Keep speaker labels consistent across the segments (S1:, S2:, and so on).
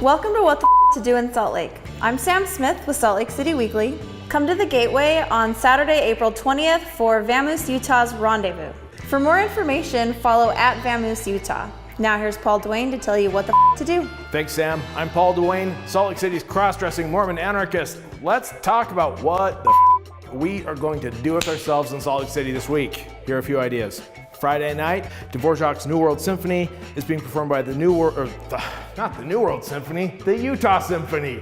S1: Welcome to What the to Do in Salt Lake. I'm Sam Smith with Salt Lake City Weekly. Come to the Gateway on Saturday, April 20th for Vamoose, Utah's Rendezvous. For more information, follow at Vamoose, Utah. Now here's Paul Duane to tell you what the to do.
S2: Thanks, Sam. I'm Paul Duane, Salt Lake City's cross-dressing Mormon anarchist. Let's talk about what the we are going to do with ourselves in Salt Lake City this week. Here are a few ideas. Friday night, Dvorak's New World Symphony is being performed by the Utah Symphony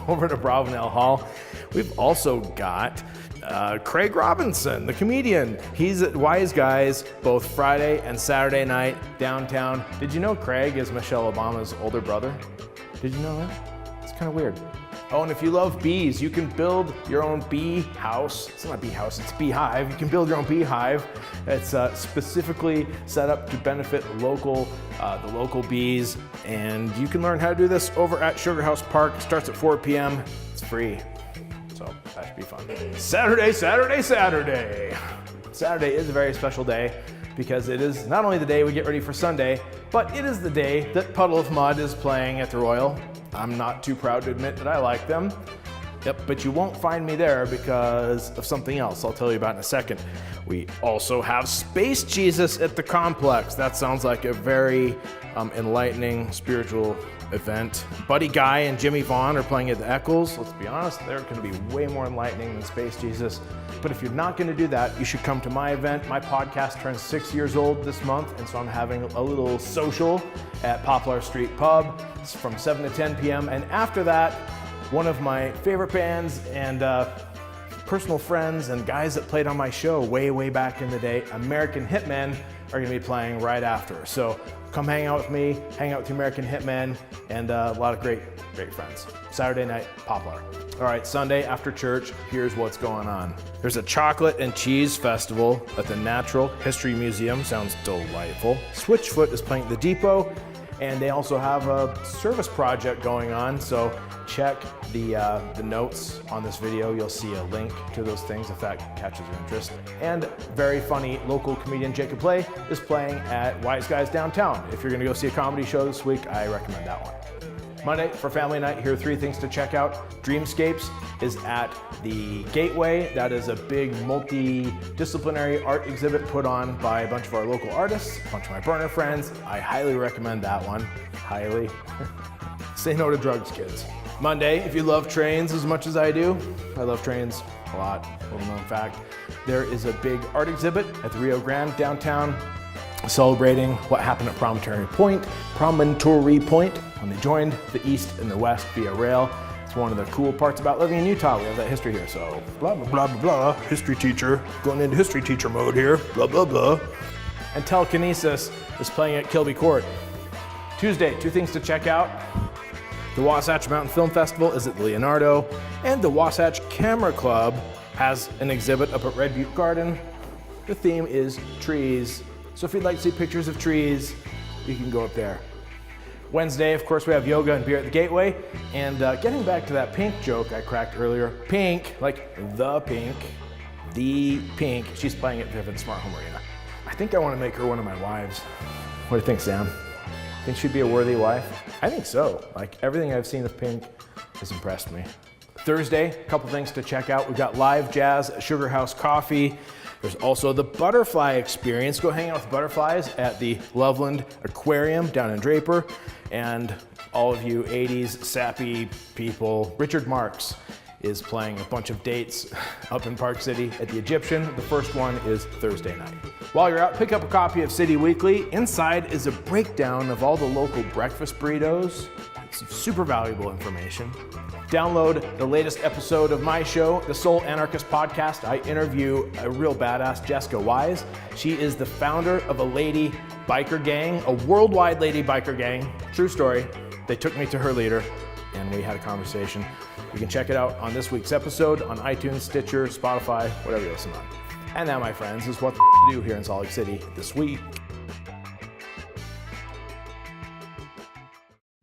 S2: over at Bravenel Hall. We've also got Craig Robinson, the comedian. He's at Wise Guys both Friday and Saturday night downtown. Did you know Craig is Michelle Obama's older brother? Did you know that? It's kind of weird. Oh, and if you love bees, you can build your own bee house. It's not a bee house, it's beehive. You can build your own beehive. It's specifically set up to benefit the local bees. And you can learn how to do this over at Sugar House Park. It starts at 4 p.m. It's free. So that should be fun. Saturday. Saturday is a very special day because it is not only the day we get ready for Sunday, but it is the day that Puddle of Mud is playing at the Royal. I'm not too proud to admit that I like them. Yep, but you won't find me there because of something else I'll tell you about in a second. We also have Space Jesus at the complex. That sounds like a very enlightening spiritual event. Buddy Guy and Jimmy Vaughn are playing at the Eccles. Let's be honest, they're going to be way more enlightening than Space Jesus. But if you're not going to do that, you should come to my event. My podcast turns 6 years old this month, and so I'm having a little social at Poplar Street Pub. It's from 7 to 10 p.m. And after that, one of my favorite bands and personal friends and guys that played on my show way back in the day, American Hitmen, are going to be playing right after. So come hang out with me, hang out with the American Hitmen, and a lot of great friends. Saturday night, Poplar. All right, Sunday after church, here's what's going on. There's a chocolate and cheese festival at the Natural History Museum. Sounds delightful. Switchfoot is playing at the Depot, and they also have a service project going on. So check the notes on this video. You'll see a link to those things if that catches your interest. And very funny local comedian Jacob Play is playing at Wise Guys downtown. If you're gonna go see a comedy show this week, I recommend that one. Monday for family night, here are 3 things to check out. Dreamscapes is at the Gateway. That is a big multidisciplinary art exhibit put on by a bunch of our local artists, a bunch of my burner friends. I highly recommend that one. Highly. Say no to drugs, kids. Monday, if you love trains as much as I do, I love trains a lot, little known fact. There is a big art exhibit at the Rio Grande downtown celebrating what happened at Promontory Point when they joined the East and the West via rail. It's one of the cool parts about living in Utah. We have that history here, so blah, blah, blah, blah, blah. History teacher, going into history teacher mode here, blah, blah, blah. And Telekinesis is playing at Kilby Court. Tuesday, 2 things to check out. The Wasatch Mountain Film Festival is at the Leonardo, and the Wasatch Camera Club has an exhibit up at Red Butte Garden. The theme is trees. So if you'd like to see pictures of trees, you can go up there. Wednesday, of course, we have yoga and beer at the Gateway. And getting back to that Pink joke I cracked earlier, Pink, like the Pink, she's playing at Vivint Smart Home Arena. I think I want to make her one of my wives. What do you think, Sam? Think she'd be a worthy wife? I think so. Like, everything I've seen of Pink has impressed me. Thursday, a couple things to check out. We've got live jazz at Sugar House Coffee. There's also the Butterfly Experience. Go hang out with butterflies at the Loveland Aquarium down in Draper. And all of you 80s sappy people, Richard Marx is playing a bunch of dates up in Park City at the Egyptian. The first one is Thursday night. While you're out, pick up a copy of City Weekly. Inside is a breakdown of all the local breakfast burritos. It's super valuable information. Download the latest episode of my show, the Soul Anarchist Podcast. I interview a real badass, Jessica Wise. She is the founder of a lady biker gang, a worldwide lady biker gang. True story. They took me to her leader and we had a conversation. You can check it out on this week's episode on iTunes, Stitcher, Spotify, whatever you listen on. And that, my friends, is what to do here in Salt Lake City this week.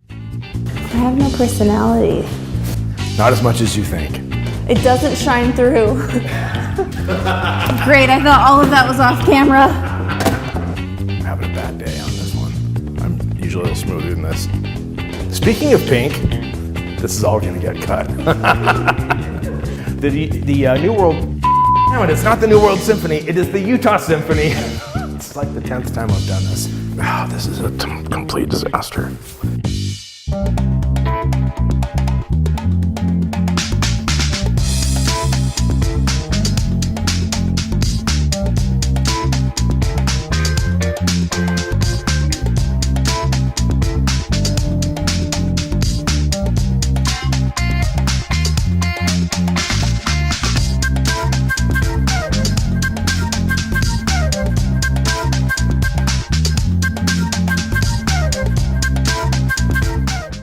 S1: I have no personality.
S2: Not as much as you think.
S1: It doesn't shine through. Great, I thought all of that was off camera.
S2: I'm having a bad day on this one. I'm usually a little smoother than this. Speaking of pink, this is all gonna get cut. the New World, no, it's not the New World Symphony, it is the Utah Symphony. It's like the 10th time I've done this. This is a complete disaster.